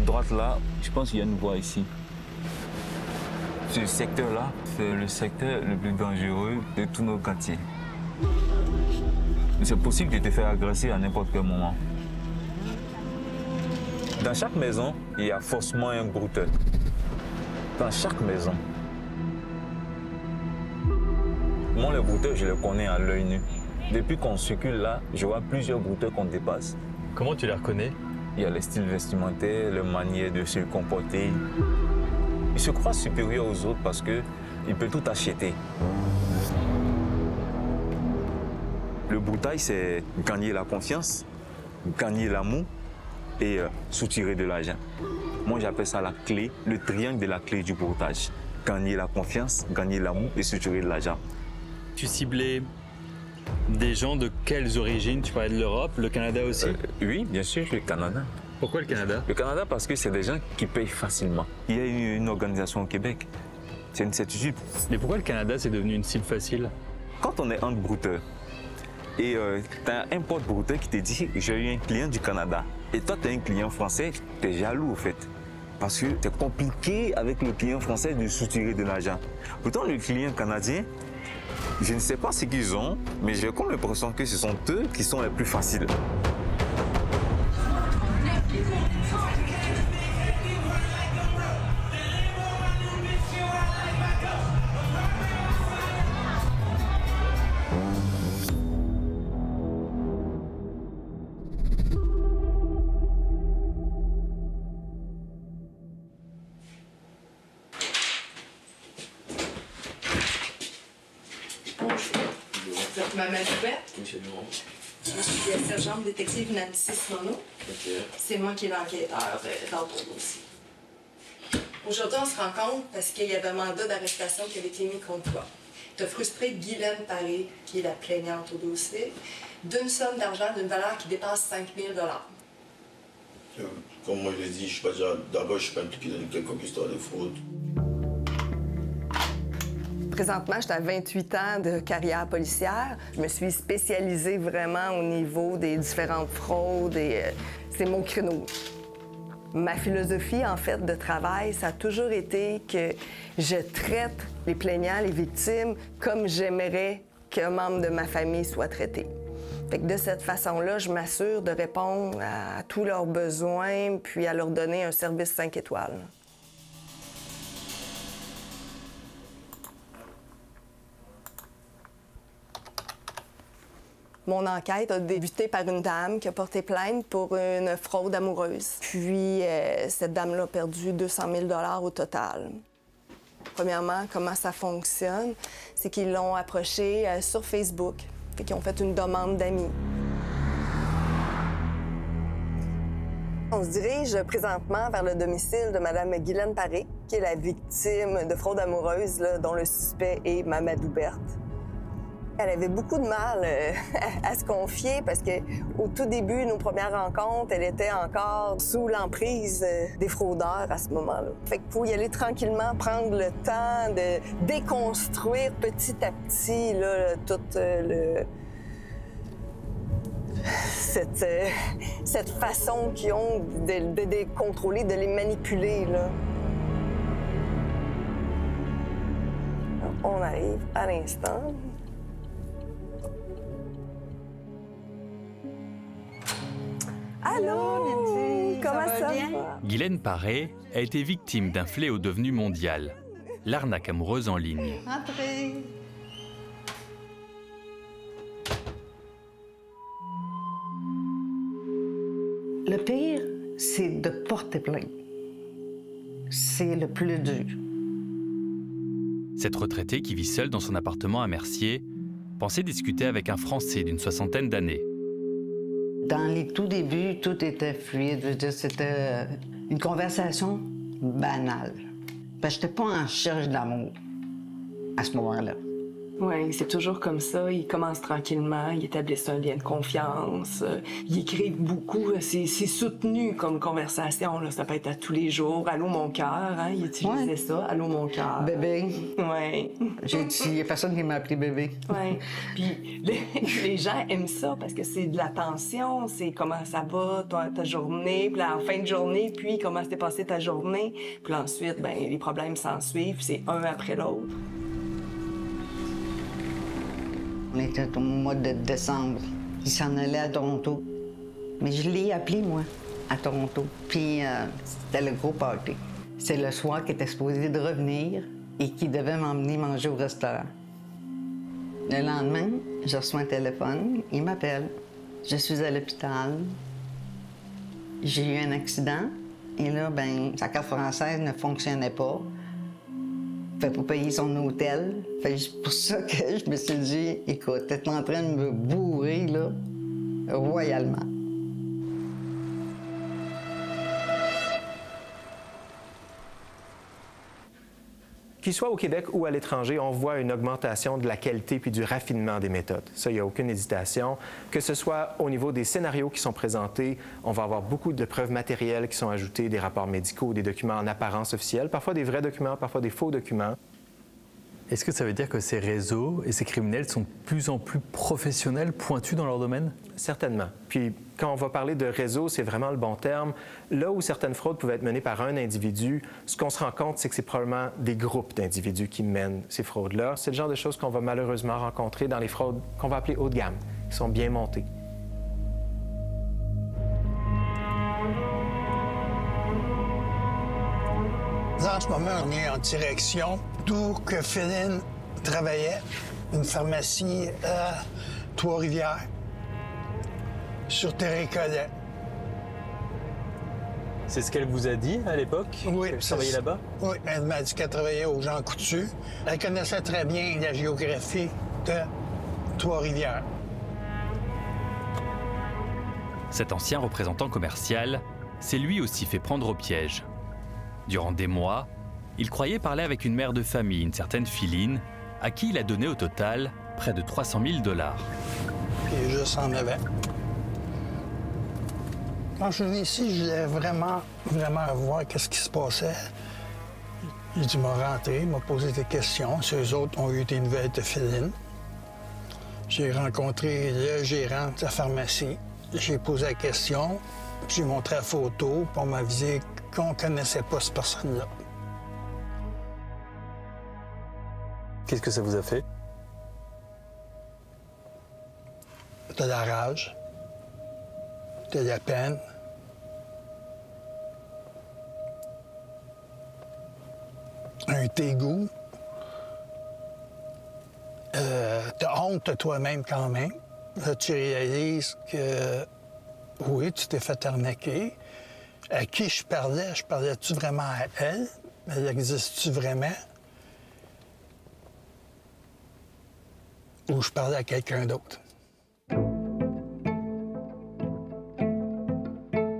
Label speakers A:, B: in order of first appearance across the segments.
A: droite là, je pense qu'il y a une voie ici. Ce secteur-là, c'est le secteur le plus dangereux de tous nos quartiers. C'est possible de te faire agresser à n'importe quel moment. Dans chaque maison, il y a forcément un brouteur. Dans chaque maison. Moi, les brouteurs, je les connais à l'œil nu. Depuis qu'on circule là, je vois plusieurs brouteurs qu'on dépasse.
B: Comment tu les reconnais?
A: Il y a les styles vestimentaires, les manières de se comporter. Ils se croient supérieurs aux autres parce qu'ils peuvent tout acheter. Le broutage, c'est gagner la confiance, gagner l'amour et soutirer de l'argent. Moi, j'appelle ça la clé, le triangle de la clé du broutage. Gagner la confiance, gagner l'amour et soutirer de l'argent.
B: Tu ciblais des gens de quelles origines? Tu parlais de l'Europe, le Canada aussi?
A: Oui, bien sûr, le Canada.
B: Pourquoi le Canada?
A: Le Canada parce que c'est des gens qui payent facilement. Il y a une organisation au Québec. C'est une certitude.
B: Mais pourquoi le Canada, c'est devenu une cible facile?
A: Quand on est entre brouteurs et tu as un pote brouteur qui te dit « j'ai eu un client du Canada » et toi, tu as un client français, tu es jaloux au fait. Parce que c'est compliqué avec le client français de soutirer de l'argent. Pourtant, le client canadien, je ne sais pas ce qu'ils ont, mais j'ai comme l'impression que ce sont eux qui sont les plus faciles.
C: Maman Duberti. Je suis la sergente détective Nancy Simoneau. C'est moi qui est l'enquêteur dans ton dossier. Aujourd'hui, on se rencontre parce qu'il y avait un mandat d'arrestation qui avait été mis contre toi. Tu as frustré Guylaine Paré, qui est la plaignante au dossier, d'une somme d'argent d'une valeur qui dépasse 5 000 $.
D: Comme moi je l'ai dit, je suis pas déjà d'abord, je suis pas impliqué dans quelconque histoire de fraude.
C: Présentement, j'étais à 28 ans de carrière policière. Je me suis spécialisée vraiment au niveau des différentes fraudes et c'est mon créneau. Ma philosophie, en fait, de travail, ça a toujours été que je traite les plaignants, les victimes, comme j'aimerais qu'un membre de ma famille soit traité. Fait que de cette façon-là, je m'assure de répondre à tous leurs besoins puis à leur donner un service 5 étoiles. Mon enquête a débuté par une dame qui a porté plainte pour une fraude amoureuse. Puis, cette dame-là a perdu 200 000 $ au total. Premièrement, comment ça fonctionne, c'est qu'ils l'ont approché sur Facebook. Fait qu'ils ont fait une demande d'amis. On se dirige présentement vers le domicile de Mme Guylaine Paré, qui est la victime de fraude amoureuse, là, dont le suspect est Mamadou Berthe. Elle avait beaucoup de mal à se confier parce qu'au tout début, nos premières rencontres, elle était encore sous l'emprise des fraudeurs à ce moment-là. Fait que pour y aller tranquillement, prendre le temps de déconstruire petit à petit là, toute cette façon qu'ils ont de les contrôler, de les manipuler, là. On arrive à l'instant. Allô, Nancy, comment ça va?
B: Guylaine Paré a été victime d'un fléau devenu mondial, l'arnaque amoureuse en ligne.
E: Entrez. Le pire, c'est de porter plainte. C'est le plus dur.
B: Cette retraitée qui vit seule dans son appartement à Mercier pensait discuter avec un Français d'une 60aine d'années.
E: Dans les tout débuts, tout était fluide. Je veux dire, c'était une conversation banale. Parce que j'étais pas en recherche d'amour à ce moment-là.
F: Oui, c'est toujours comme ça. Ils commencent tranquillement, ils établissent un lien de confiance. Ils écrivent beaucoup. C'est soutenu comme conversation. Là. Ça peut être à tous les jours. Allô, mon cœur. Hein? Ils utilisaient ça. Allô, mon cœur.
E: Bébé.
F: Oui.
E: J'ai dit, il n'y a personne qui m'a appelé bébé.
F: Oui. Puis les gens aiment ça parce que c'est de l'attention. C'est comment ça va, toi, ta journée. Puis en fin de journée, puis comment s'est passée ta journée. Puis ensuite, ben les problèmes s'en suivent. C'est un après l'autre.
E: On était au mois de décembre. Il s'en allait à Toronto. Mais je l'ai appelé, moi, à Toronto. Puis c'était le gros party. C'est le soir qu'il était supposé de revenir et qu'il devait m'emmener manger au restaurant. Le lendemain, je reçois un téléphone. Il m'appelle. Je suis à l'hôpital. J'ai eu un accident. Et là, ben, sa carte française ne fonctionnait pas. Fait pour payer son hôtel. Fait c'est pour ça que je me suis dit, écoute, t'es en train de me bourrer, là, royalement.
G: Qu'il soit au Québec ou à l'étranger, on voit une augmentation de la qualité puis du raffinement des méthodes. Ça, il n'y a aucune hésitation. Que ce soit au niveau des scénarios qui sont présentés, on va avoir beaucoup de preuves matérielles qui sont ajoutées, des rapports médicaux, des documents en apparence officielle, parfois des vrais documents, parfois des faux documents.
B: Est-ce que ça veut dire que ces réseaux et ces criminels sont de plus en plus professionnels, pointus dans leur domaine?
G: Certainement. Puis, quand on va parler de réseau, c'est vraiment le bon terme. Là où certaines fraudes pouvaient être menées par un individu, ce qu'on se rend compte, c'est que c'est probablement des groupes d'individus qui mènent ces fraudes-là. C'est le genre de choses qu'on va malheureusement rencontrer dans les fraudes qu'on va appeler haut de gamme, qui sont bien montées.
H: En ce moment, on est en direction d'où que Féline travaillait, une pharmacie à Trois-Rivières, sur Terre-et-Collet.
B: C'est ce qu'elle vous a dit à l'époque?
H: Oui.
B: Elle travaillait là-bas?
H: Oui, elle m'a dit qu'elle travaillait aux Jean Coutu. Elle connaissait très bien la géographie de Trois-Rivières.
B: Cet ancien représentant commercial s'est lui aussi fait prendre au piège. Durant des mois, il croyait parler avec une mère de famille, une certaine Philine, à qui il a donné au total près de 300 000 $.
H: Puis juste en avait. Quand je suis venu ici, je voulais vraiment voir qu'est-ce qui se passait. Il dit, m'a rentré, il m'a posé des questions. Ces autres ont eu des nouvelles de Féline. J'ai rencontré le gérant de la pharmacie. J'ai posé la question, j'ai montré la photo, puis on m'a avisé qu'on ne connaissait pas cette personne-là.
B: Qu'est-ce que ça vous a fait?
H: De la rage, de la peine. Un dégoût. T'as honte de toi-même quand même. Là, tu réalises que, oui, tu t'es fait arnaquer. À qui je parlais-tu vraiment à elle? Elle existe-tu vraiment? Ou je parlais à quelqu'un d'autre?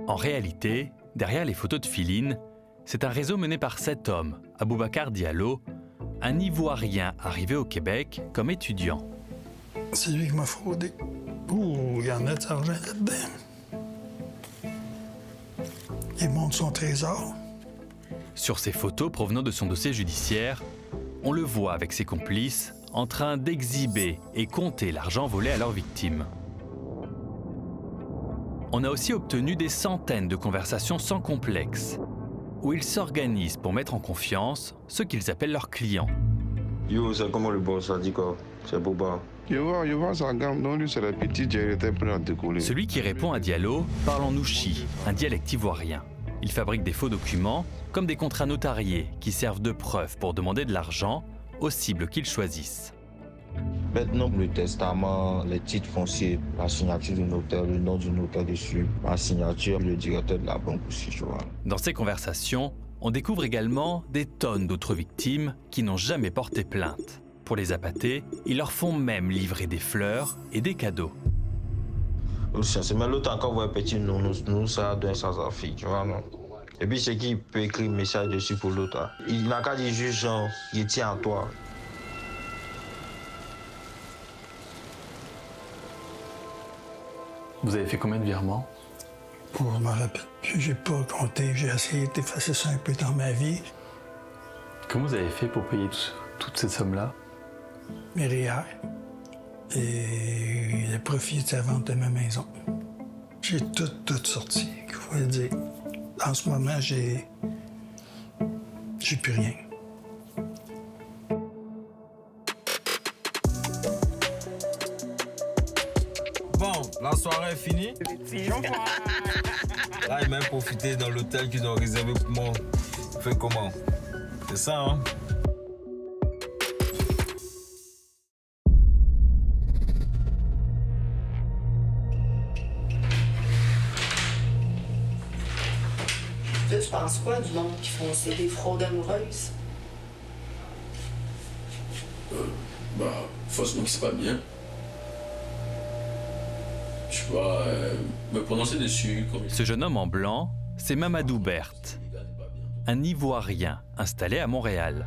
B: En réalité, derrière les photos de Philine, c'est un réseau mené par cet homme, Aboubacar Diallo, un Ivoirien arrivé au Québec comme étudiant.
H: C'est lui qui m'a fraudé. Ouh, il y en a de l'argent là-dedans. Il montre son trésor.
B: Sur ces photos provenant de son dossier judiciaire, on le voit avec ses complices en train d'exhiber et compter l'argent volé à leurs victimes. On a aussi obtenu des centaines de conversations sans complexe, où ils s'organisent pour mettre en confiance ceux qu'ils appellent leurs clients.
D: Yo, c'est comment le boss, ça dit quoi? C'est Boba.
I: Je vois sa gamme, non, lui, c'est la petite, j'ai été prêt à décoller.
B: Celui qui répond à Diallo parle en ouchi, un dialecte ivoirien. Il fabrique des faux documents, comme des contrats notariés, qui servent de preuve pour demander de l'argent aux cibles qu'ils choisissent.
D: Maintenant, le testament, les titres fonciers, la signature du notaire, le nom du notaire dessus, la signature, le directeur de la banque aussi, tu vois.
B: Dans ces conversations, on découvre également des tonnes d'autres victimes qui n'ont jamais porté plainte. Pour les appâter, ils leur font même livrer des fleurs et des cadeaux.
D: Mais l'autre encore voit petit nous ça donne sans fille, tu vois, non? Et puis c'est qui peut écrire un message dessus pour l'autre. Il n'a qu'à dire juste genre, il tient à toi.
J: Vous avez fait combien de virements?
H: Je me rappelle plus, j'ai pas compté. J'ai essayé d'effacer ça un peu dans ma vie.
J: Comment vous avez fait pour payer toute cette somme-là?
H: Mes REER et le profit de la vente de ma maison. J'ai tout sorti, il faut le dire. En ce moment, j'ai plus rien.
K: Bon, la soirée est finie. Là, il m'a profité dans l'hôtel qu'ils ont réservé pour moi. Fait comment? C'est ça, hein?
F: Toi, tu penses quoi du monde qui font des fraudes amoureuses?
L: Forcément que c'est pas bien. Je dois me prononcer dessus.
B: Ce jeune homme en blanc, c'est Mamadou Berthe, un Ivoirien installé à Montréal.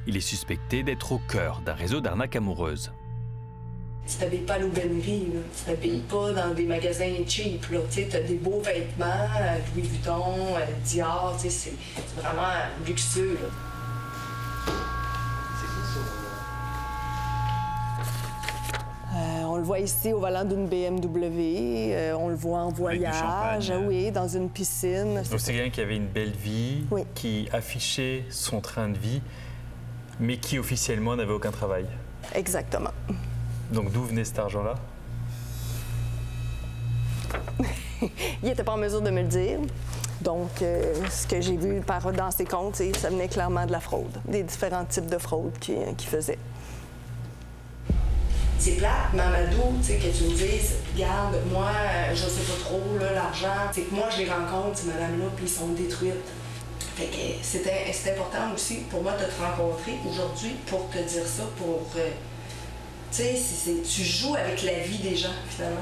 B: Il est suspecté d'être au cœur d'un réseau d'arnaques amoureuses.
F: Tu t'habilles pas à l'aubainerie, là. Tu t'habilles pas dans des magasins cheap, là. Tu sais, t'as des beaux vêtements, Louis Vuitton, Dior, tu sais, c'est vraiment luxueux, là. On le voit ici au volant d'une BMW, on le voit en voyage, oui, dans une piscine.
J: Donc c'est quelqu'un qui avait une belle vie,
F: oui,
J: qui affichait son train de vie, mais qui officiellement n'avait aucun travail.
F: Exactement.
J: Donc d'où venait cet argent-là?
F: Il n'était pas en mesure de me le dire. Donc, ce que j'ai vu dans ses comptes, ça venait clairement de la fraude, des différents types de fraude qu'il faisait. C'est plate, Mamadou, tu sais, que tu me dises, regarde, moi, je sais pas trop, l'argent, c'est que moi, je les rencontre, ces madames-là, puis ils sont détruites. Fait que c'était important aussi pour moi de te rencontrer aujourd'hui pour te dire ça, pour... tu sais, tu joues avec la vie des gens, finalement.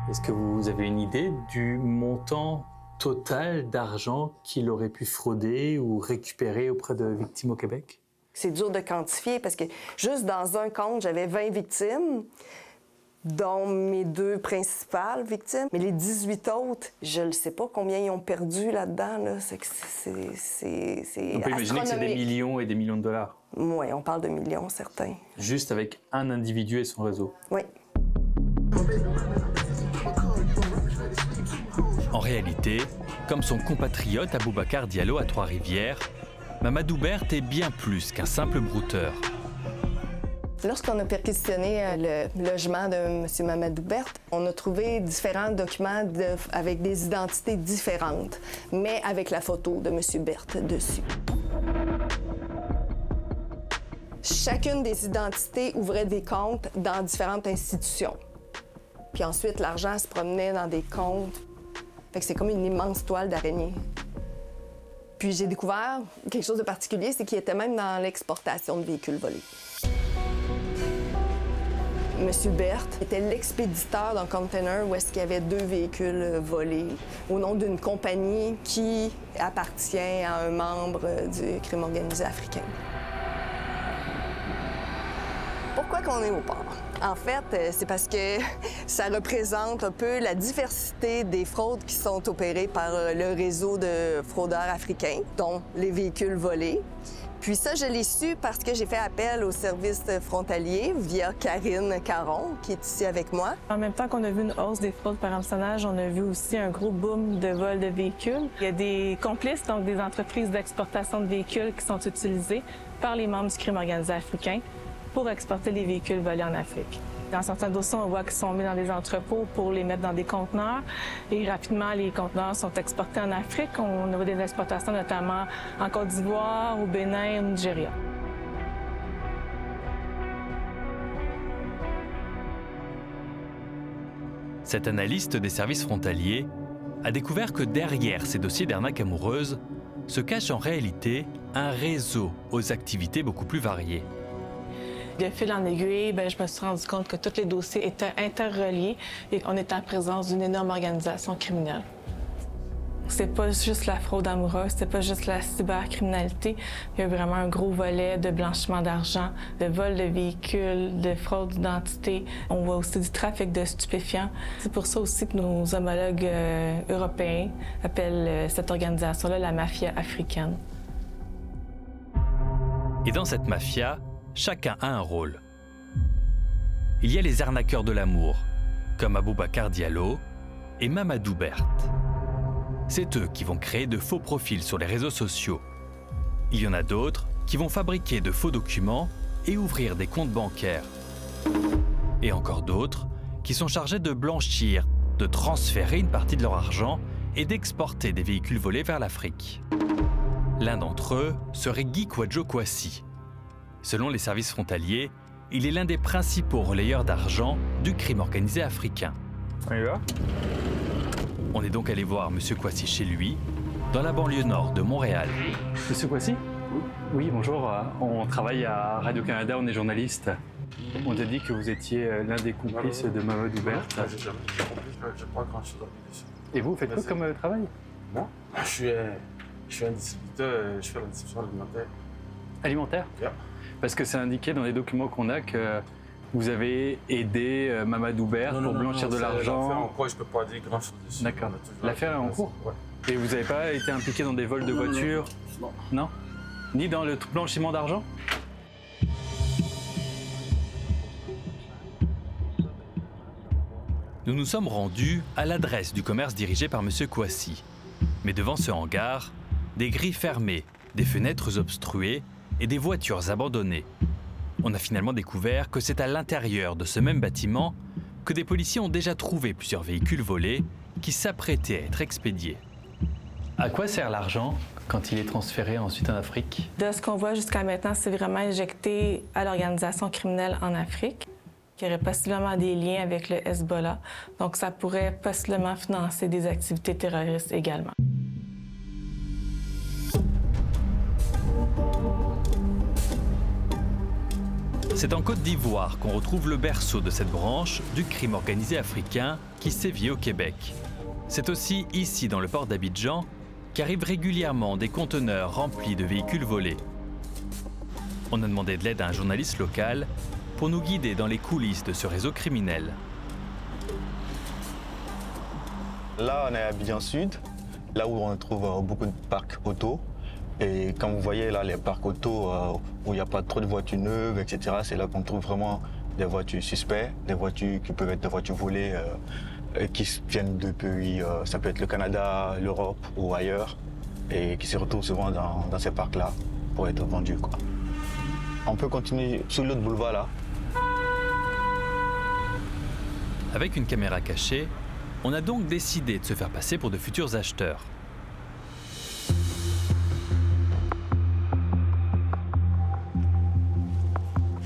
J: Est-ce que vous avez une idée du montant total d'argent qu'il aurait pu frauder ou récupérer auprès de victimes au Québec?
F: C'est dur de quantifier parce que juste dans un compte, j'avais 20 victimes, dont mes 2 principales victimes. Mais les 18 autres, je ne sais pas combien ils ont perdu là-dedans. Là. C'est
J: on peut imaginer que c'est des millions et des millions de dollars.
F: Oui, on parle de millions, certains.
J: Juste avec un individu et son réseau?
F: Oui.
B: En réalité, comme son compatriote Aboubacar Diallo à Trois-Rivières, Mamadou Berthe est bien plus qu'un simple brouteur.
F: Lorsqu'on a perquisitionné le logement de M. Mamadou Berthe, on a trouvé différents documents avec des identités différentes, mais avec la photo de M. Berthe dessus. Chacune des identités ouvrait des comptes dans différentes institutions. Puis ensuite, l'argent se promenait dans des comptes. Fait que c'est comme une immense toile d'araignée. Puis j'ai découvert quelque chose de particulier, c'est qu'il était même dans l'exportation de véhicules volés. Monsieur Berthe était l'expéditeur d'un container où est-ce qu'il y avait 2 véhicules volés au nom d'une compagnie qui appartient à un membre du crime organisé africain. Pourquoi qu'on est au port? En fait, c'est parce que ça représente un peu la diversité des fraudes qui sont opérées par le réseau de fraudeurs africains, dont les véhicules volés. Puis ça, je l'ai su parce que j'ai fait appel au service frontalier via Karine Caron, qui est ici avec moi.
M: En même temps qu'on a vu une hausse des fraudes par hameçonnage, on a vu aussi un gros boom de vol de véhicules. Il y a des complices, donc des entreprises d'exportation de véhicules qui sont utilisées par les membres du crime organisé africain pour exporter les véhicules volés en Afrique. Dans certains dossiers, on voit qu'ils sont mis dans des entrepôts pour les mettre dans des conteneurs. Et rapidement, les conteneurs sont exportés en Afrique. On a des exportations notamment en Côte d'Ivoire, au Bénin, au Nigeria.
B: Cet analyste des services frontaliers a découvert que derrière ces dossiers d'arnaque amoureuse se cache en réalité un réseau aux activités beaucoup plus variées.
M: De fil en aiguille, je me suis rendu compte que tous les dossiers étaient interreliés et qu'on était en présence d'une énorme organisation criminelle. C'est pas juste la fraude amoureuse, c'est pas juste la cybercriminalité. Il y a vraiment un gros volet de blanchiment d'argent, de vol de véhicules, de fraude d'identité. On voit aussi du trafic de stupéfiants. C'est pour ça aussi que nos homologues européens appellent cette organisation-là la mafia africaine.
B: Et dans cette mafia, chacun a un rôle. Il y a les arnaqueurs de l'amour, comme Aboubacar Diallo et Mamadou Berthe. C'est eux qui vont créer de faux profils sur les réseaux sociaux. Il y en a d'autres qui vont fabriquer de faux documents et ouvrir des comptes bancaires. Et encore d'autres qui sont chargés de blanchir, de transférer une partie de leur argent et d'exporter des véhicules volés vers l'Afrique. L'un d'entre eux serait Guy Kwadjo Kwasi. Selon les services frontaliers, il est l'un des principaux relayeurs d'argent du crime organisé africain.
J: On y va ?
B: On est donc allé voir M. Kwasi chez lui, dans la banlieue nord de Montréal.
J: Monsieur Kwasi ? Oui, bonjour. On travaille à Radio-Canada, on est journaliste. On nous a dit que vous étiez l'un des complices de Mamadou Berthe.
N: Je n'ai pas grand-chose à dire dessus.
J: Et vous, faites quoi comme travail?
N: Moi, je suis un distributeur, je fais la distribution alimentaire.
J: Alimentaire?
N: Yeah.
J: Parce que c'est indiqué dans les documents qu'on a que vous avez aidé Mamadou Berthe pour blanchir de l'argent.
N: L'affaire en cours, je ne peux pas dire grand-chose dessus.
J: D'accord. L'affaire est en cours?
N: Ouais.
J: Et vous n'avez pas été impliqué dans des vols de voitures?
N: Non.
J: Non? Ni dans le blanchiment d'argent?
B: Nous nous sommes rendus à l'adresse du commerce dirigé par M. Kwasi. Mais devant ce hangar, des grilles fermées, des fenêtres obstruées et des voitures abandonnées. On a finalement découvert que c'est à l'intérieur de ce même bâtiment que des policiers ont déjà trouvé plusieurs véhicules volés qui s'apprêtaient à être expédiés.
J: À quoi sert l'argent quand il est transféré ensuite en Afrique?
M: De ce qu'on voit jusqu'à maintenant, c'est vraiment injecté à l'organisation criminelle en Afrique, qui aurait possiblement des liens avec le Hezbollah. Donc, ça pourrait possiblement financer des activités terroristes également.
B: C'est en Côte d'Ivoire qu'on retrouve le berceau de cette branche du crime organisé africain qui sévit au Québec. C'est aussi ici, dans le port d'Abidjan, qu'arrivent régulièrement des conteneurs remplis de véhicules volés. On a demandé de l'aide à un journaliste local pour nous guider dans les coulisses de ce réseau criminel.
O: Là, on est à Abidjan Sud, là où on trouve beaucoup de parcs auto. Et comme vous voyez là, les parcs auto où il n'y a pas trop de voitures neuves, etc., c'est là qu'on trouve vraiment des voitures suspectes, des voitures qui peuvent être des voitures volées qui viennent de pays, ça peut être le Canada, l'Europe ou ailleurs, et qui se retrouvent souvent dans ces parcs-là pour être vendus, quoi. On peut continuer sur l'autre boulevard là.
B: Avec une caméra cachée, on a donc décidé de se faire passer pour de futurs acheteurs.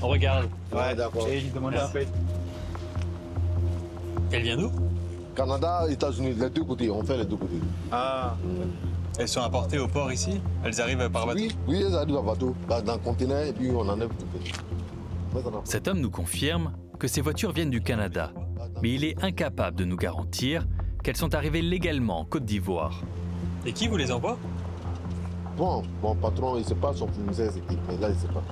J: On regarde.
P: Ouais, d'accord.
J: Et il demande un peu. Elle vient d'où?
P: Canada, États-Unis, les deux côtés, on fait les deux côtés.
Q: Ah. Elles sont apportées au port ici? Elles arrivent par bateau?
P: Oui, elles arrivent par bateau, dans un conteneur, et puis on en est.
B: Cet homme nous confirme que ces voitures viennent du Canada, mais il est incapable de nous garantir qu'elles sont arrivées légalement en Côte d'Ivoire.
Q: Et qui vous les envoie?
P: Bon, mon patron, il ne sait pas son fournisseur, c'est qui, mais là, il ne sait pas.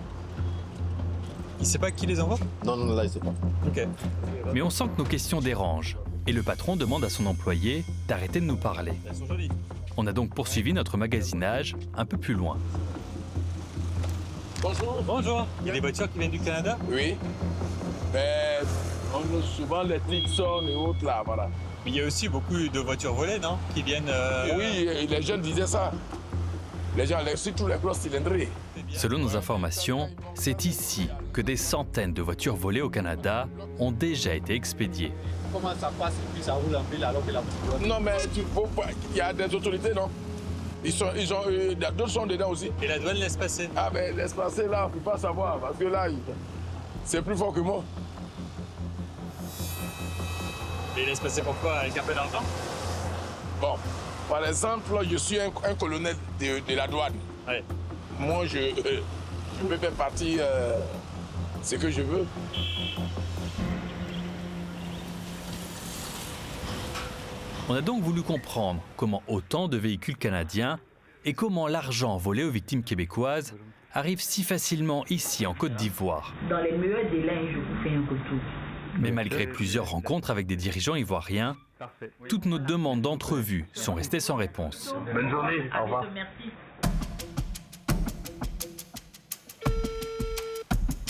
Q: Il ne sait pas qui les envoie?
P: Non, là, il ne sait pas.
Q: Ok.
B: Mais on sent que nos questions dérangent, et le patron demande à son employé d'arrêter de nous parler.
Q: Elles sont jolies.
B: On a donc poursuivi notre magasinage un peu plus loin.
Q: Bonjour. Bonjour. Il y a des voitures qui viennent du Canada?
R: Oui. Mais on a souvent les Nixon et autres là, voilà.
Q: Mais il y a aussi beaucoup de voitures volées, non? Qui viennent...
R: Oui, et les jeunes disaient ça. Les gens, surtout les grosses cylindrées.
B: Selon nos informations, c'est ici que des centaines de voitures volées au Canada ont déjà été expédiées.
R: Comment ça passe et puis ça roule en ville alors que la voiture... Non, mais il y a des autorités, non? D'autres sont dedans aussi.
Q: Et la douane laisse passer?
R: Ah, ben laisse passer là, on ne peut pas savoir, parce que là, c'est plus fort que moi.
Q: Et il laisse passer pourquoi? Avec un peu d'argent?
R: Bon, par exemple, je suis un colonel de la douane.
Q: Ouais.
R: Moi, je peux faire partie ce que je veux.
B: On a donc voulu comprendre comment autant de véhicules canadiens et comment l'argent volé aux victimes québécoises arrive si facilement ici en Côte d'Ivoire.
S: Dans les meilleurs délais, je vous fais un retour.
B: Mais malgré plusieurs rencontres avec des dirigeants ivoiriens, toutes nos demandes d'entrevue sont restées sans réponse.
R: Bonne journée, au revoir.
S: Merci.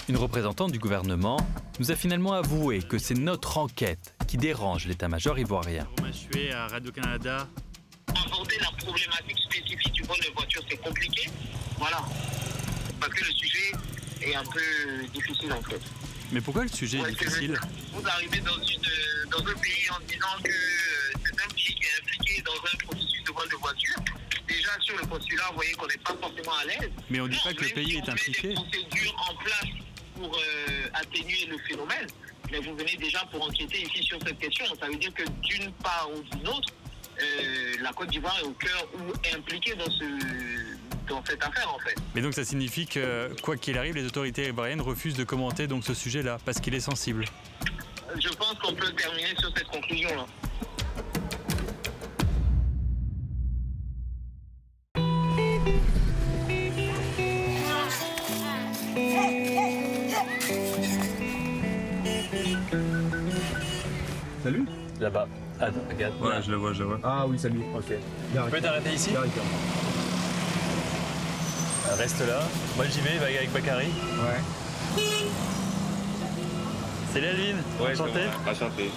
B: Une représentante du gouvernement nous a finalement avoué que c'est notre enquête qui dérange l'état-major ivoirien.
T: Je suis à Radio-Canada.
U: Aborder la problématique spécifique du vol de voiture, c'est compliqué. Voilà. Parce que le sujet est un peu difficile en fait.
B: Mais pourquoi le sujet est difficile?
U: Vous arrivez dans un pays en disant que c'est un pays qui est impliqué dans un processus de vol de voiture. Déjà sur le postulat, vous voyez qu'on n'est pas forcément à l'aise.
B: Mais on ne dit pas que le pays est impliqué.
U: Des procédures en place pour atténuer le phénomène. Mais vous venez déjà pour enquêter ici sur cette question. Ça veut dire que d'une part ou d'une autre, la Côte d'Ivoire est au cœur ou est impliquée dans cette affaire en fait.
B: Mais donc ça signifie que, quoi qu'il arrive, les autorités ivoiriennes refusent de commenter donc ce sujet-là, parce qu'il est sensible.
U: Je pense qu'on peut terminer sur cette conclusion-là.
Q: Salut.
J: Là-bas. Ah, regarde.
Q: Ouais, je le vois, je le vois. Ah oui, salut. Ok.
J: Tu peux t'arrêter ici? Reste là. Moi j'y vais avec Bakary.
Q: Ouais.
B: Salut Alvin.
Q: Ouais,
B: enchanté.
Q: Enchanté.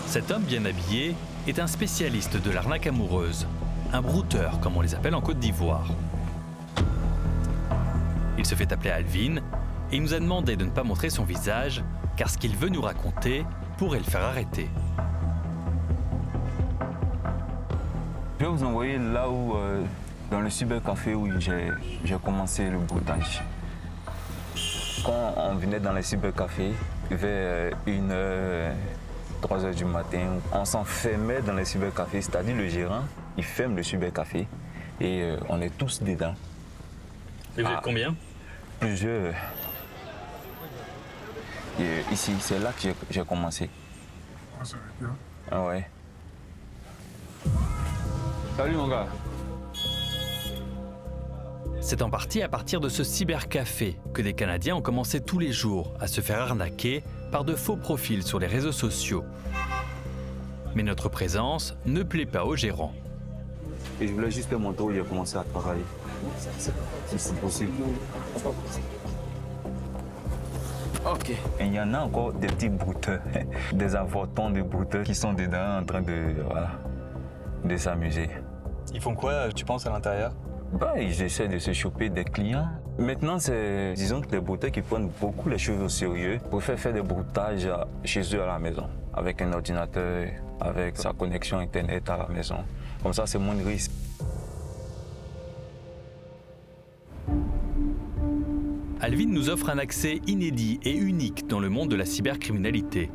B: Cet homme bien habillé est un spécialiste de l'arnaque amoureuse. Un brouteur, comme on les appelle en Côte d'Ivoire. Il se fait appeler Alvin et il nous a demandé de ne pas montrer son visage, car ce qu'il veut nous raconter pourrait le faire arrêter.
A: Je vais vous envoyer là où, dans le cybercafé où j'ai commencé le broutage. Quand on venait dans le cybercafé, vers 1h, 3h du matin, on s'enfermait dans le cybercafé, c'est-à-dire le gérant, il ferme le cybercafé et on est tous dedans.
J: Et vous êtes combien?
A: Plusieurs. Et ici, c'est là que j'ai commencé.
Q: Ah, ça va bien.
A: Ah ouais.
Q: Salut mon gars.
B: C'est en partie à partir de ce cybercafé que des Canadiens ont commencé tous les jours à se faire arnaquer par de faux profils sur les réseaux sociaux. Mais notre présence ne plaît pas aux gérants.
A: Et je voulais juste te montrer où j'ai commencé à travailler. Si c'est possible. Ok. Et il y en a encore des petits brouteurs, des avortons de brouteurs qui sont dedans en train de s'amuser.
O: Ils font quoi, tu penses, à l'intérieur?
A: Ils essaient de se choper des clients. Maintenant, c'est, disons, que les brouteurs qui prennent beaucoup les choses au sérieux préfèrent faire des broutages chez eux à la maison, avec un ordinateur, avec sa connexion Internet à la maison. Comme ça, c'est moins de risque.
B: Alvin nous offre un accès inédit et unique dans le monde de la cybercriminalité.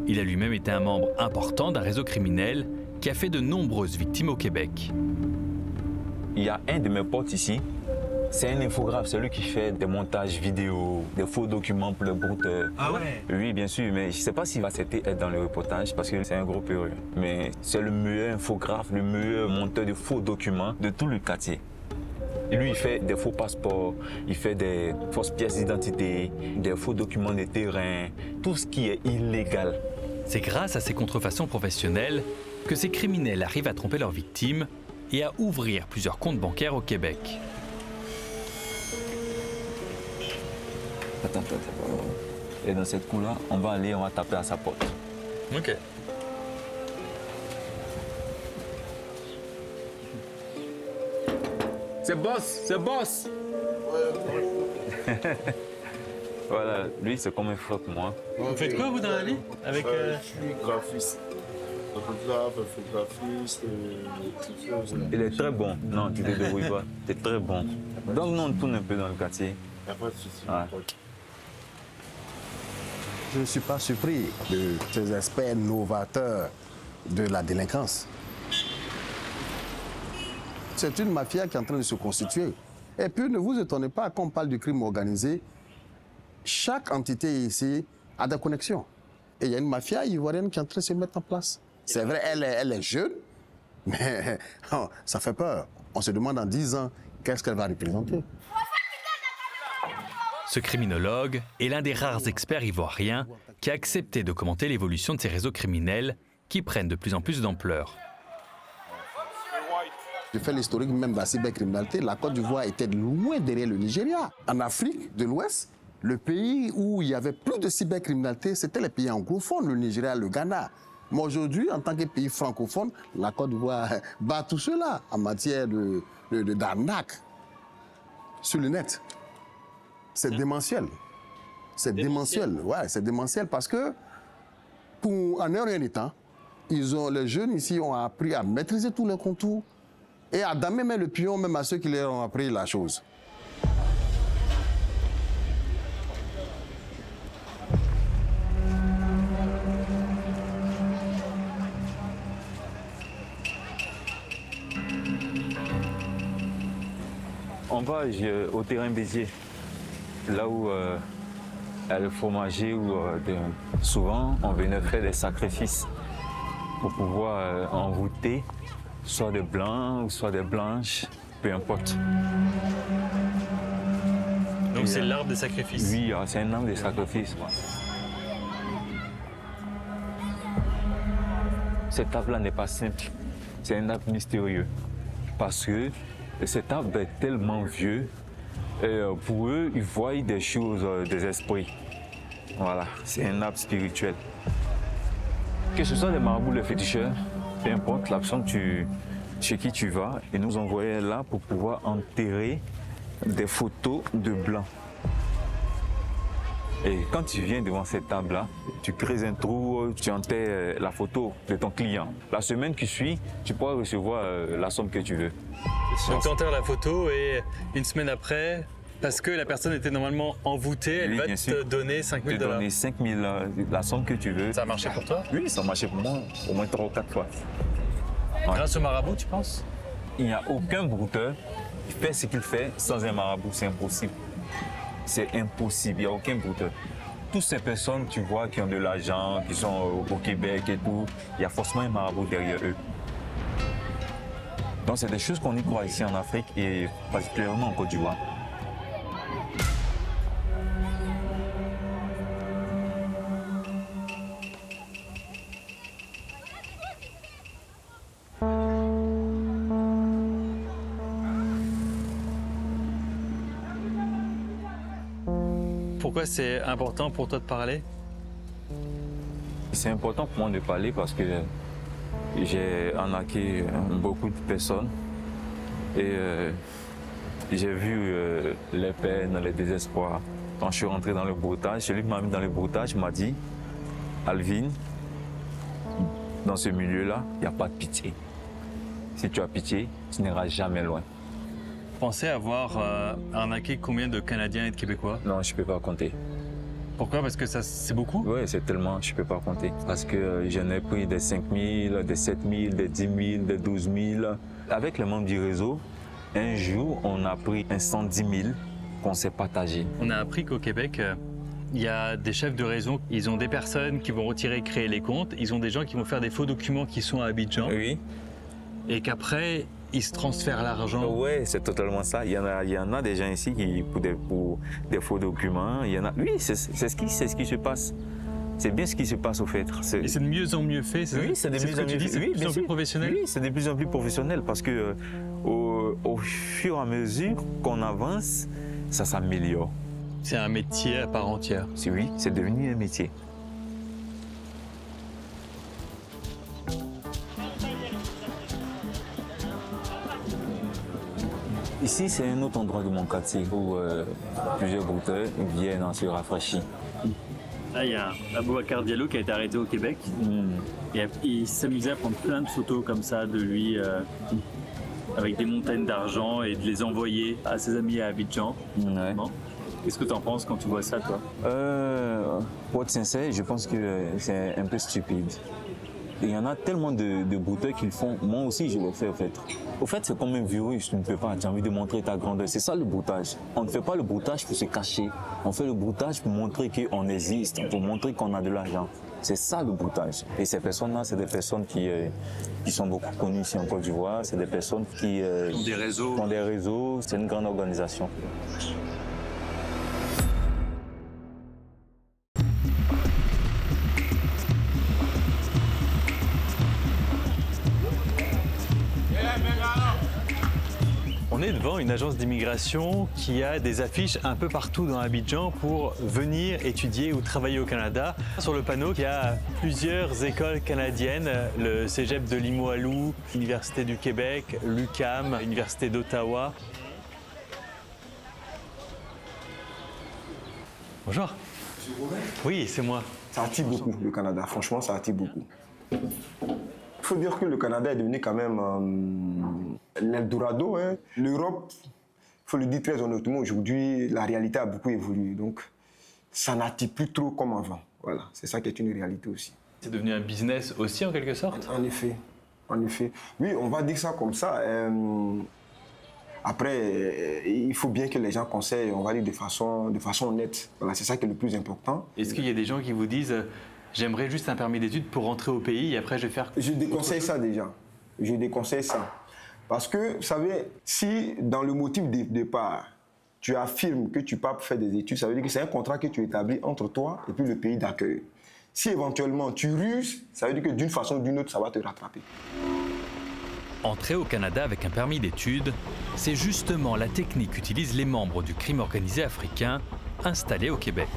B: Il a lui-même été un membre important d'un réseau criminel qui a fait de nombreuses victimes au Québec.
A: Il y a un de mes potes ici, c'est un infographe, celui qui fait des montages vidéo, des faux documents pour les brouteurs.
Q: Ah ouais?
A: Oui, bien sûr, mais je ne sais pas s'il va accepter être dans le reportage parce que c'est un gros péril. Mais c'est le meilleur infographe, le meilleur monteur de faux documents de tout le quartier. Et lui, il fait des faux passeports, il fait des fausses pièces d'identité, des faux documents de terrain, tout ce qui est illégal.
B: C'est grâce à ces contrefaçons professionnelles que ces criminels arrivent à tromper leurs victimes et à ouvrir plusieurs comptes bancaires au Québec.
A: Attends. Et dans cette cour-là, on va taper à sa porte.
J: Ok.
Q: C'est boss.
A: Voilà, lui, c'est comme un frère pour moi.
J: Vous faites quoi, vous, dans la vie avec,
P: Je suis graphiste. Photographiste,
A: Il est très bon. Non, tu te débrouilles pas. Tu es très bon. Donc, nous, on tourne un peu dans le quartier.
P: Il n'y a pas de souci.
A: Ouais.
V: Je ne suis pas surpris de ces aspects novateurs de la délinquance. C'est une mafia qui est en train de se constituer. Et puis, ne vous étonnez pas, quand on parle du crime organisé, chaque entité ici a des connexions. Et il y a une mafia ivoirienne qui est en train de se mettre en place. C'est vrai, elle est jeune, mais ça fait peur. On se demande en 10 ans, qu'est-ce qu'elle va représenter?
B: Ce criminologue est l'un des rares experts ivoiriens qui a accepté de commenter l'évolution de ces réseaux criminels qui prennent de plus en plus d'ampleur.
V: Je fais l'historique même de la cybercriminalité. La Côte d'Ivoire était loin derrière le Nigeria. En Afrique de l'Ouest, le pays où il y avait plus de cybercriminalité, c'était les pays anglophones, le Nigeria, le Ghana. Mais aujourd'hui, en tant que pays francophone, la Côte d'Ivoire bat tout cela en matière d'arnaque sur le net. C'est démentiel. C'est démentiel. Ouais, c'est démentiel parce que, en un rien étant, les jeunes ici ont appris à maîtriser tous les contours et à damer même le pion, même à ceux qui leur ont appris la chose.
A: On va au terrain Béziers, là où il y a le fromager, où souvent on venait faire des sacrifices pour pouvoir envoûter soit des blancs ou soit des blanches, peu importe.
J: Donc c'est l'arbre des sacrifices?
A: Oui, c'est un arbre des sacrifices. Cet arbre-là n'est pas simple, c'est un arbre mystérieux parce que cet arbre est tellement vieux et pour eux, ils voient des choses des esprits. Voilà, c'est un arbre spirituel. Que ce soit des marabouts, les féticheurs, peu importe l'absence chez qui tu vas, ils nous envoyaient là pour pouvoir enterrer des photos de blancs. Et quand tu viens devant cet arbre-là, tu crées un trou, tu enterres la photo de ton client. La semaine qui suit, tu pourras recevoir la somme que tu veux.
J: Donc tu enterres la photo et une semaine après, parce que la personne était normalement envoûtée, elle va te donner 5 000 $.
A: Te donner 5 000, la somme que tu veux.
J: Ça a marché pour toi?
A: Oui, ça a marché pour moi, au moins 3 ou 4 fois. Ouais.
J: Grâce au marabout, tu penses?
A: Il n'y a aucun brouteur qui fait ce qu'il fait sans un marabout, c'est impossible. C'est impossible, il n'y a aucun brouteur. Toutes ces personnes, tu vois, qui ont de l'argent, qui sont au Québec et tout, il y a forcément un marabout derrière eux. Donc c'est des choses qu'on y croit ici en Afrique et particulièrement en Côte d'Ivoire.
J: Pourquoi c'est important pour toi de parler?
A: C'est important pour moi de parler parce que j'ai arnaqué beaucoup de personnes et j'ai vu les peines, les désespoirs. Quand je suis rentré dans le broutage, celui qui m'a mis dans le broutage m'a dit « Alvin, dans ce milieu-là, il n'y a pas de pitié. Si tu as pitié, tu n'iras jamais loin. »
J: Vous pensez avoir arnaqué combien de Canadiens et de Québécois?
A: Non, je ne peux pas compter.
J: Pourquoi? Parce que c'est beaucoup?
A: Oui, c'est tellement, je ne peux pas compter. Parce que j'en ai pris des 5 000, des 7 000, des 10 000, des 12 000. Avec les membres du réseau, un jour, on a pris un 110 000 qu'on s'est partagé.
J: On a appris qu'au Québec, il y a des chefs de réseau, ils ont des personnes qui vont retirer, créer les comptes, ils ont des gens qui vont faire des faux documents qui sont à Abidjan.
A: Oui.
J: Et qu'après, ils se transfèrent l'argent.
A: Oui, c'est totalement ça. Il y en a des gens ici qui, pour des faux documents. Il y en a. Oui, c'est ce qui se passe. C'est bien ce qui se passe au fait.
J: Et c'est de mieux en mieux fait.
A: Oui, c'est de mieux en mieux fait.
J: Oui, de plus en plus professionnel.
A: Oui, c'est de plus en plus professionnel parce que au fur et à mesure qu'on avance, ça s'améliore.
J: C'est un métier à part entière.
A: Oui, c'est devenu un métier. Ici, c'est un autre endroit de mon quartier où plusieurs brouteurs viennent se rafraîchir.
T: Là, il y a Aboubacar Diallo qui a été arrêté au Québec. Et il s'amusait à prendre plein de photos comme ça de lui avec des montagnes d'argent et de les envoyer à ses amis à Abidjan.
A: Ouais.
T: Qu'est-ce que tu en penses quand tu vois ça, toi?
A: Pour être sincère, je pense que c'est un peu stupide. Il y en a tellement de brouteurs qui le font. Moi aussi, je le fais, en fait. Au fait, c'est comme un virus. Tu ne peux pas. Tu as envie de montrer ta grandeur. C'est ça, le broutage. On ne fait pas le broutage pour se cacher. On fait le broutage pour montrer qu'on existe, pour montrer qu'on a de l'argent. C'est ça, le broutage. Et ces personnes-là, c'est des personnes qui sont beaucoup connues ici en Côte d'Ivoire. C'est des personnes qui ont des réseaux. C'est une grande organisation.
J: On est devant une agence d'immigration qui a des affiches un peu partout dans Abidjan pour venir étudier ou travailler au Canada. Sur le panneau, il y a plusieurs écoles canadiennes, le Cégep de Limoilou, l'Université du Québec, l'UQAM, l'Université d'Ottawa. Bonjour. Oui, c'est moi.
C: Ça attire beaucoup, le Canada. Franchement, ça attire beaucoup. Il faut dire que le Canada est devenu quand même l'Eldorado. Hein. L'Europe, il faut le dire très honnêtement, aujourd'hui, la réalité a beaucoup évolué. Donc, ça n'attire plus trop comme avant. Voilà, c'est ça qui est une réalité aussi.
J: C'est devenu un business aussi, en quelque sorte?
C: En effet. En effet. Oui, on va dire ça comme ça. Après, il faut bien que les gens conseillent, on va dire, de façon honnête. Voilà, c'est ça qui est le plus important.
J: Est-ce qu'il y a des gens qui vous disent « J'aimerais juste un permis d'études pour rentrer au pays et après je vais faire… »
C: Je déconseille ça déjà. Je déconseille ça. Parce que, vous savez, si dans le motif de départ, tu affirmes que tu pars faire des études, ça veut dire que c'est un contrat que tu établis entre toi et puis le pays d'accueil. Si éventuellement tu ruses, ça veut dire que d'une façon ou d'une autre, ça va te rattraper.
B: Entrer au Canada avec un permis d'études, c'est justement la technique qu'utilisent les membres du crime organisé africain installés au Québec.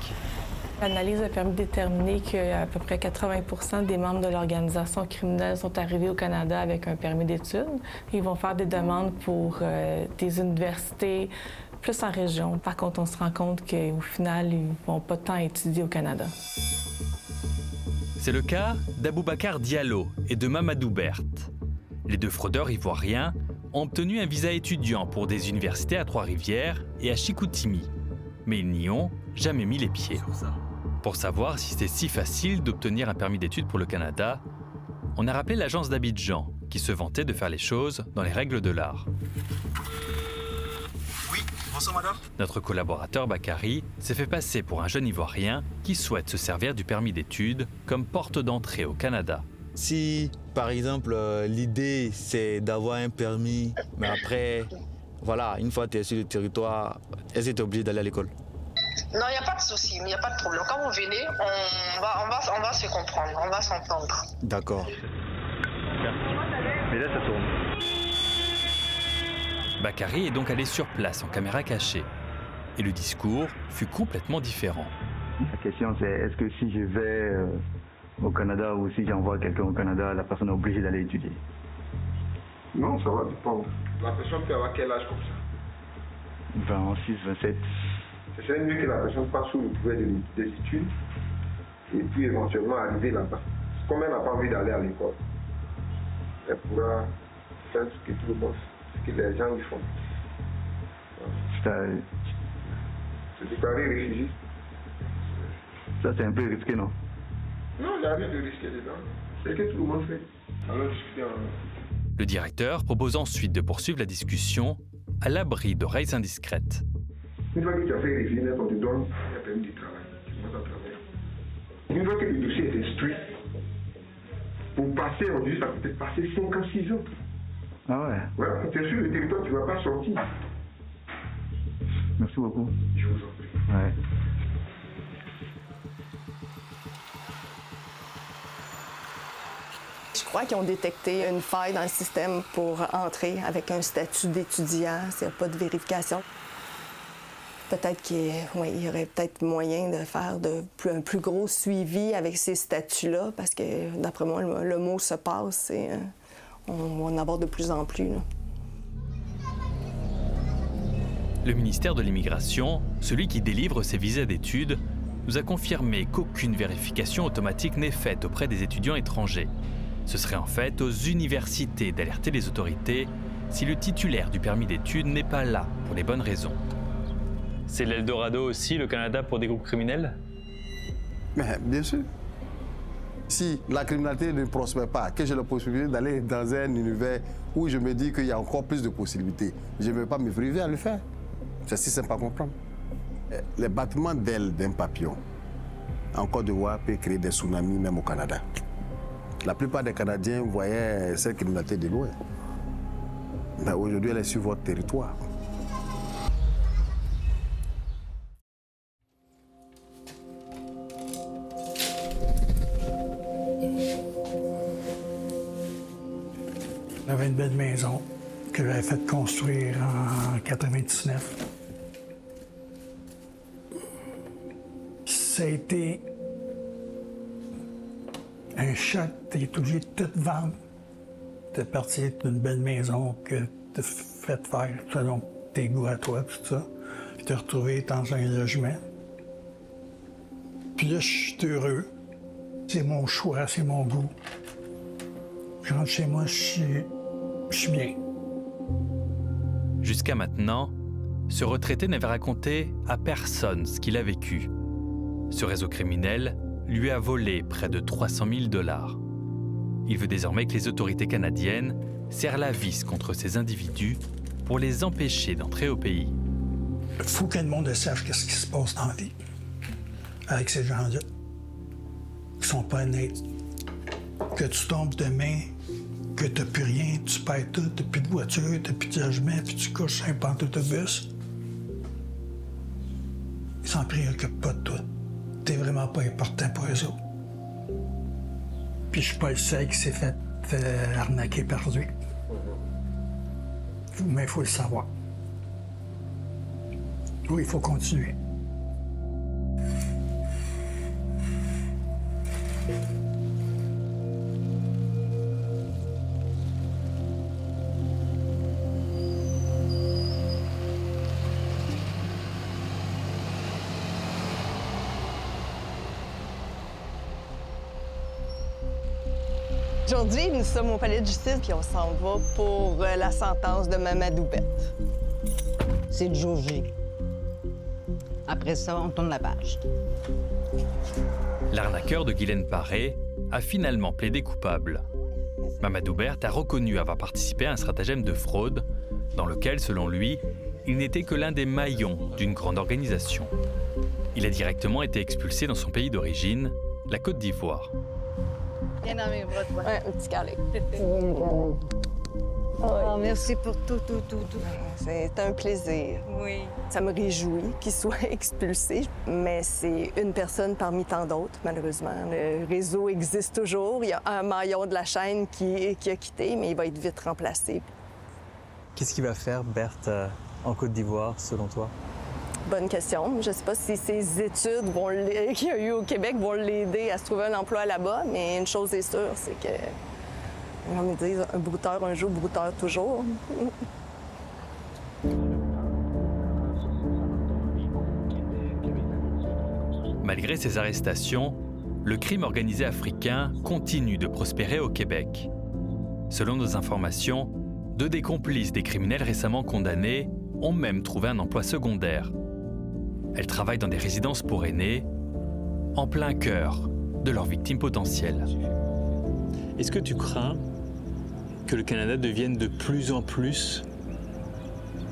M: L'analyse a permis de déterminer qu'à peu près 80% des membres de l'organisation criminelle sont arrivés au Canada avec un permis d'études. Ils vont faire des demandes pour des universités plus en région. Par contre, on se rend compte qu'au final, ils ne vont pas tant étudier au Canada.
B: C'est le cas d'Aboubacar Diallo et de Mamadou Berthe. Les deux fraudeurs ivoiriens ont obtenu un visa étudiant pour des universités à Trois-Rivières et à Chicoutimi. Mais ils n'y ont jamais mis les pieds. Pour savoir si c'est si facile d'obtenir un permis d'études pour le Canada, on a rappelé l'agence d'Abidjan, qui se vantait de faire les choses dans les règles de l'art.
E: Oui, bonsoir madame.
B: Notre collaborateur Bakary s'est fait passer pour un jeune Ivoirien qui souhaite se servir du permis d'études comme porte d'entrée au Canada.
O: Si, par exemple, l'idée, c'est d'avoir un permis, mais après, voilà, une fois que tu es sur le territoire, est-ce que tu es obligé d'aller à l'école?
U: Non, il n'y a pas de souci, il n'y a pas de problème. Quand vous venez, on va se comprendre, on va s'entendre.
O: D'accord.
B: Mais là, ça tourne. Bakary est donc allé sur place en caméra cachée. Et le discours fut complètement différent.
W: La question, c'est est-ce que si je vais au Canada ou si j'envoie quelqu'un au Canada, la personne est obligée d'aller étudier?
C: Non, ça va dépendre. La personne peut avoir quel âge comme ça?
W: 26, 27.
C: Ce serait mieux que la personne passe sous le pouvoir des études et puis éventuellement arriver là-bas. Comme elle n'a pas envie d'aller à l'école, elle pourra faire ce que tout le monde, ce que les gens y font. Se déclarer réfugié.
W: Ça, c'est un peu risqué, non?
C: Non, il n'y a rien de risqué dedans. C'est ce que tout le monde fait. Alors, discuter en...
B: Le directeur propose ensuite de poursuivre la discussion à l'abri d'oreilles indiscrètes.
C: Une fois que tu as fait réviser, on te donne un permis de travail. Tu commences à travailler. Une fois que le dossier est instruit, pour passer, on dit ça peut être passer 5 ans, 6 ans.
W: Ah ouais?
C: Voilà, quand tu es sur le territoire, tu ne vas pas sortir.
W: Merci beaucoup.
C: Je vous en prie.
W: Ouais.
F: Je crois qu'ils ont détecté une faille dans le système pour entrer avec un statut d'étudiant, s'il n'y a pas de vérification. Peut-être qu'il y aurait peut-être moyen de faire un plus gros suivi avec ces statuts-là, parce que, d'après moi, le mot se passe et on va en avoir de plus en plus. Là.
B: Le ministère de l'Immigration, celui qui délivre ces visas d'études, nous a confirmé qu'aucune vérification automatique n'est faite auprès des étudiants étrangers. Ce serait en fait aux universités d'alerter les autorités si le titulaire du permis d'études n'est pas là pour les bonnes raisons.
J: C'est l'Eldorado aussi, le Canada, pour des groupes criminels?
V: Mais bien sûr. Si la criminalité ne prospère pas, que j'ai la possibilité d'aller dans un univers où je me dis qu'il y a encore plus de possibilités, je ne vais pas me priver à le faire. C'est si simple à comprendre. Les battements d'ailes d'un papillon en Côte d'Ivoire peut créer des tsunamis même au Canada. La plupart des Canadiens voyaient cette criminalité de loin. Aujourd'hui, elle est sur votre territoire.
H: J'avais une belle maison que j'avais fait construire en 99. Ça a été un choc. Tu es obligé de tout vendre. De partir d'une belle maison que tu as fait faire selon tes goûts à toi, tout ça. Puis te retrouver dans un logement. Puis là, je suis heureux. C'est mon choix, c'est mon goût. Je rentre chez moi, je suis bien.
B: Jusqu'à maintenant, ce retraité n'avait raconté à personne ce qu'il a vécu. Ce réseau criminel lui a volé près de 300 000 $. Il veut désormais que les autorités canadiennes serrent la vis contre ces individus pour les empêcher d'entrer au pays.
H: Il faut que le monde sache ce qui se passe dans la vie avec ces gens-là qui sont pas honnêtes. Que tu tombes demain, que tu n'as plus rien, tu perds tout, tu n'as plus de voiture, tu n'as plus de logement, puis tu couches sur un banc d'autobus. Ils s'en préoccupent pas de toi. T'es vraiment pas important pour eux autres. Puis je suis pas le seul qui s'est fait arnaquer par lui. Mais il faut le savoir. Oui, il faut continuer.
F: Aujourd'hui, nous sommes au palais de justice puis on s'en va pour la sentence de Mamadou Bette.
E: C'est le jour J. Après ça, on tourne la page.
B: L'arnaqueur de Guylaine Paré a finalement plaidé coupable. Mamadou Bette a reconnu avoir participé à un stratagème de fraude dans lequel, selon lui, il n'était que l'un des maillons d'une grande organisation. Il a directement été expulsé dans son pays d'origine, la Côte d'Ivoire.
F: Bien dans mes bras, toi. Ouais, un petit câlin.
E: Oh, merci pour tout.
F: C'est un plaisir.
E: Oui.
F: Ça me réjouit qu'il soit expulsé, mais c'est une personne parmi tant d'autres, malheureusement. Le réseau existe toujours. Il y a un maillon de la chaîne qui a quitté, mais il va être vite remplacé.
J: Qu'est-ce qu'il va faire, Berthe, en Côte d'Ivoire, selon toi?
F: Bonne question. Je ne sais pas si ses études qu'il y a eu au Québec vont l'aider à se trouver un emploi là-bas, mais une chose est sûre, c'est que, on me dit, un brouteur un jour, brouteur toujours.
B: Malgré ces arrestations, le crime organisé africain continue de prospérer au Québec. Selon nos informations, 2 des complices des criminels récemment condamnés ont même trouvé un emploi secondaire. Elles travaillent dans des résidences pour aînés, en plein cœur de leurs victimes potentielles.
J: Est-ce que tu crains que le Canada devienne de plus en plus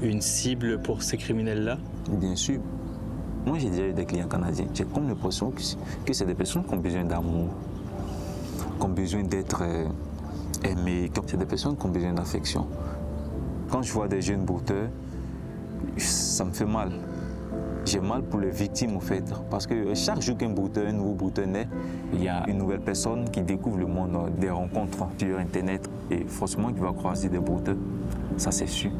J: une cible pour ces criminels-là?
A: Bien sûr. Moi, j'ai déjà eu des clients canadiens. J'ai comme l'impression que c'est des personnes qui ont besoin d'amour, qui ont besoin d'être aimées, c'est des personnes qui ont besoin d'affection. Quand je vois des jeunes brouteurs, ça me fait mal. J'ai mal pour les victimes, en fait, parce que chaque jour qu'un nouveau brouteur naît, il y a une nouvelle personne qui découvre le monde des rencontres sur Internet et forcément qui va croiser des brouteurs. Ça, c'est sûr.